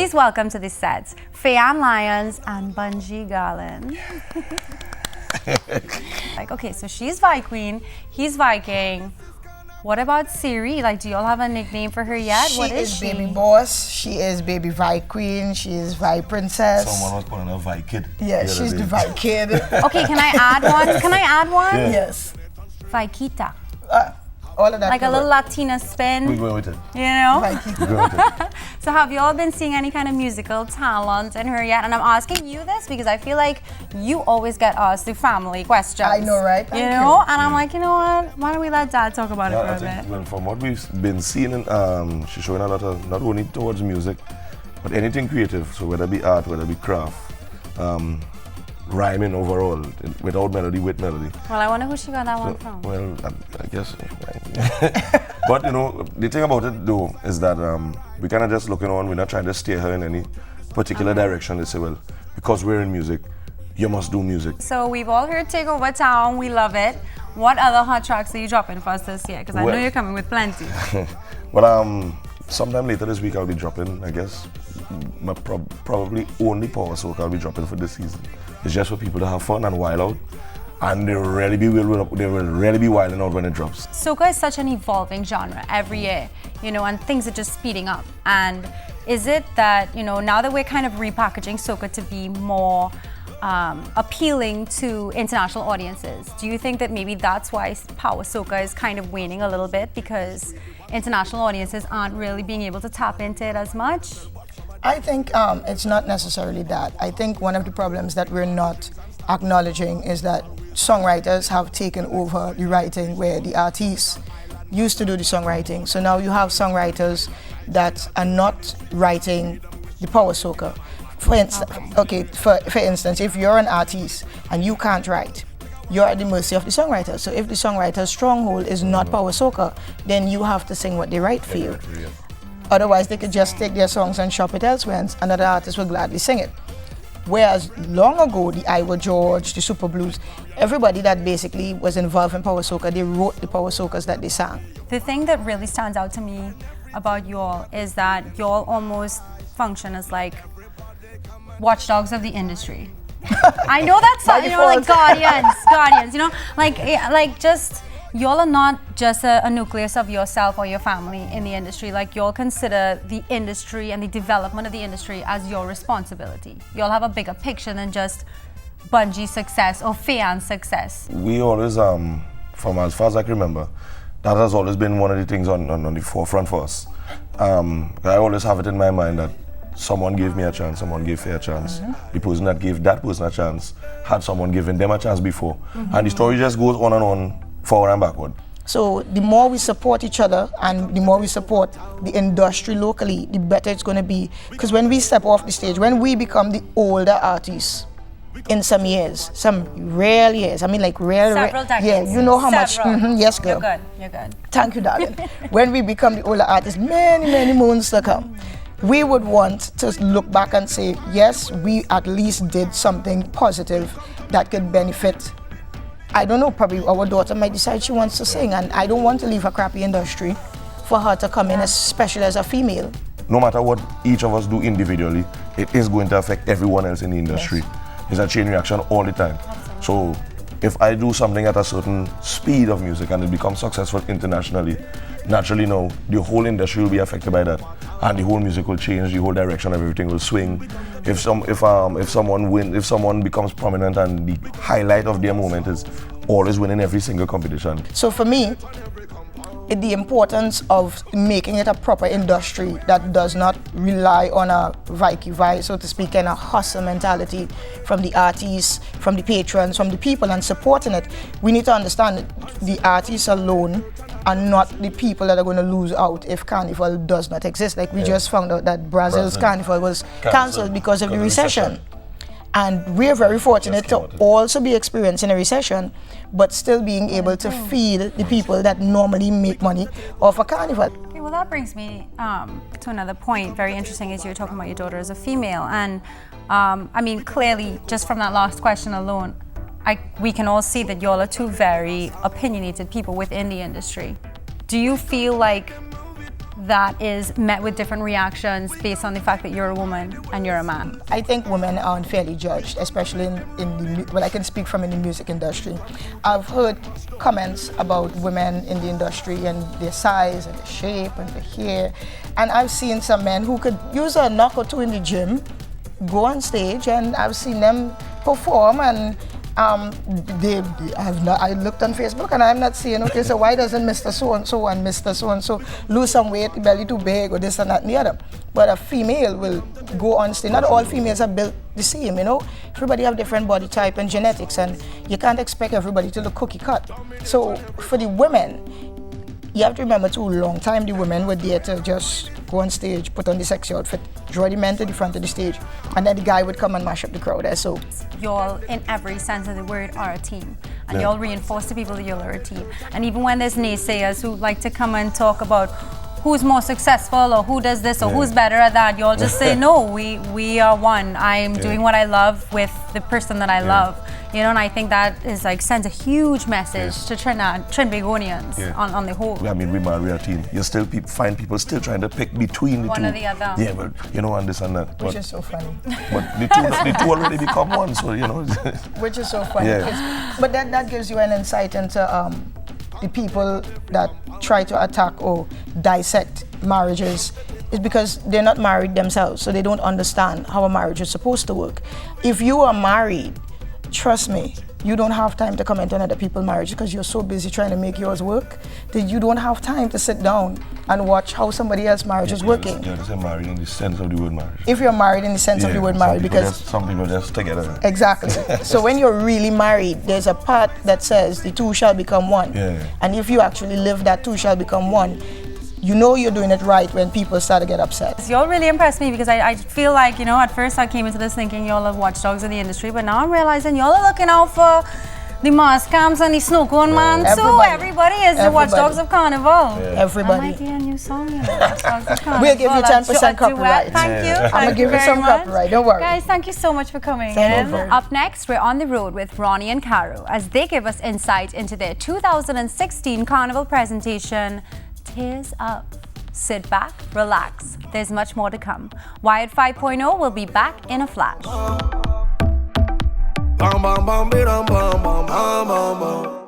Please welcome to the set, Fay-Ann Lyons and Bunji Garlin. Like, okay, so she's Vi Queen, he's Viking. What about Siri? Like, do y'all have a nickname for her yet? She what is she? Baby Boss, she is Baby Vi Queen, she is Vi Princess. Someone was calling her Vi Kid. Yeah, she's the Vi Kid. Okay, can I add one? Can I add one? Yeah. Yes. Vikita. All of that. Like a covered. little Latina spin. We're going with it. You know? Vi We're going with it. So have you all been seeing any kind of musical talent in her yet? And I'm asking you this because I feel like you always get asked the family questions. I know, right? You know? And I'm like, you know what? Why don't we let Dad talk about it I for a think, bit? well, from what we've been seeing, she's showing a lot of, not only towards music, but anything creative. So whether it be art, whether it be craft, rhyming overall, without melody, with melody. Well, I wonder who she got that one from. Well, I guess. But you know, the thing about it though is that we kind of just looking on. We're not trying to steer her in any particular direction. They say, well, because we're in music, you must do music. So we've all heard Take Over Town. We love it. What other hot tracks are you dropping for us this year? Because I know you're coming with plenty. Well, sometime later this week I'll be dropping, I guess, my probably only power soak I'll be dropping for this season. It's just for people to have fun and wild out, and they will really be wilding out when it drops. Soca is such an evolving genre every year, you know, and things are just speeding up. And is it that, you know, now that we're kind of repackaging Soca to be more appealing to international audiences, do you think that maybe that's why Power Soca is kind of waning a little bit, because international audiences aren't really being able to tap into it as much? I think it's not necessarily that. I think one of the problems that we're not acknowledging is that songwriters have taken over the writing where the artists used to do the songwriting. So now you have songwriters that are not writing the power soca. For instance, if you're an artist and you can't write, you're at the mercy of the songwriter. So if the songwriter's stronghold is not power soca, then you have to sing what they write for you. Otherwise, they could just take their songs and shop it elsewhere, and another artist will gladly sing it. Whereas long ago, the Iowa George, the Super Blues, everybody that basically was involved in power soca, they wrote the power soccas that they sang. The thing that really stands out to me about y'all is that y'all almost function as like watchdogs of the industry. I know that's, you know, like guardians, you know, like just, y'all are not just a nucleus of yourself or your family in the industry. Like, y'all consider the industry and the development of the industry as your responsibility. Y'all have a bigger picture than just Bunji's success or Fay-Ann's success. We always, from as far as I can remember, that has always been one of the things on the forefront for us. I always have it in my mind that someone gave me a chance, someone gave Faye a chance. The person that gave that person a chance had someone given them a chance before. And the story just goes on and on, forward and backward. So the more we support each other and the more we support the industry locally, the better it's going to be. Because when we step off the stage, when we become the older artists in some years, some rare years, I mean like Several decades. Yeah, you know how much. Yes, girl. You're good. Thank you, darling. When we become the older artists, many moons to come, we would want to look back and say, yes, we at least did something positive that could benefit. I don't know, probably our daughter might decide she wants to sing, and I don't want to leave a crappy industry for her to come in, especially as a female. No matter what each of us do individually, it is going to affect everyone else in the industry. Yes. It's a chain reaction all the time. So if I do something at a certain speed of music and it becomes successful internationally, naturally now the whole industry will be affected by that, and the whole music will change, the whole direction of everything will swing. If someone becomes prominent and the highlight of their moment is always winning every single competition. So for me, the importance of making it a proper industry that does not rely on a vibe, so to speak, and a hustle mentality from the artists, from the patrons, from the people, and supporting it. We need to understand that the artists alone are not the people that are going to lose out if Carnival does not exist. Like we just found out that Brazil's Carnival was cancelled because of the recession. And we're very fortunate to also be experiencing a recession, but still being able to feed the people that normally make money off a Carnival. Okay, well that brings me to another point, very interesting, as you were talking about your daughter as a female. And I mean, clearly, just from that last question alone, we can all see that y'all are two very opinionated people within the industry. Do you feel like that is met with different reactions based on the fact that you're a woman and you're a man? I think women are unfairly judged, especially I can speak from in the music industry. I've heard comments about women in the industry and their size and the shape and the hair, and I've seen some men who could use a knock or two in the gym, go on stage, and I've seen them perform, and I looked on Facebook and I'm not seeing, okay, so why doesn't Mr. So-and-so and Mr. So-and-so lose some weight, belly too big, or this and that and the other? But a female will go on stage. Not all females are built the same, you know? Everybody have different body type and genetics, and you can't expect everybody to look cookie cut. So for the women, you have to remember too, long time the women were there to just go on stage, put on the sexy outfit, draw the men to the front of the stage, and then the guy would come and mash up the crowd there. So y'all, in every sense of the word, are a team. And y'all reinforce to people that y'all are a team. And even when there's naysayers who like to come and talk about who's more successful or who does this or who's better at that, y'all just say, no, we are one. I'm doing what I love with the person that I love. You know, and I think that is like sends a huge message to Trinbagonians on the whole. I mean, we're a team. You still find people still trying to pick between the two. One or the other. Yeah, but you know, and this and that. Which is so funny. But the two already become one, so you know. Which is so funny. But that gives you an insight into the people that try to attack or dissect marriages. Is because they're not married themselves, so they don't understand how a marriage is supposed to work. If you are married, trust me, you don't have time to comment on other people's marriage because you're so busy trying to make yours work that you don't have time to sit down and watch how somebody else's marriage is working. Yeah, that's married in the sense of the word marriage. If you're married in the sense of the word marriage, because some people just together. Exactly. So when you're really married, there's a part that says the two shall become one. Yeah. And if you actually live that two shall become one, you know you're doing it right when people start to get upset. Y'all really impressed me because I feel like, you know, at first I came into this thinking y'all are watchdogs of the industry, but now I'm realizing y'all are looking out for the mass camps and the snow cone man too. Everybody is the watchdogs of Carnival. Everybody. That might be a new song, you know, Watchdogs of Carnival. We'll give you 10% copyright. Thank you. I'm going to give you some copyright, don't worry. Guys, thank you so much for coming in. Up next, we're on the road with Ronnie and Caro as they give us insight into their 2016 Carnival presentation, Tears Up. Sit back, relax. There's much more to come. Wired 5.0 will be back in a flash. Bum, bum, bum, bum, bum, bum, bum, bum.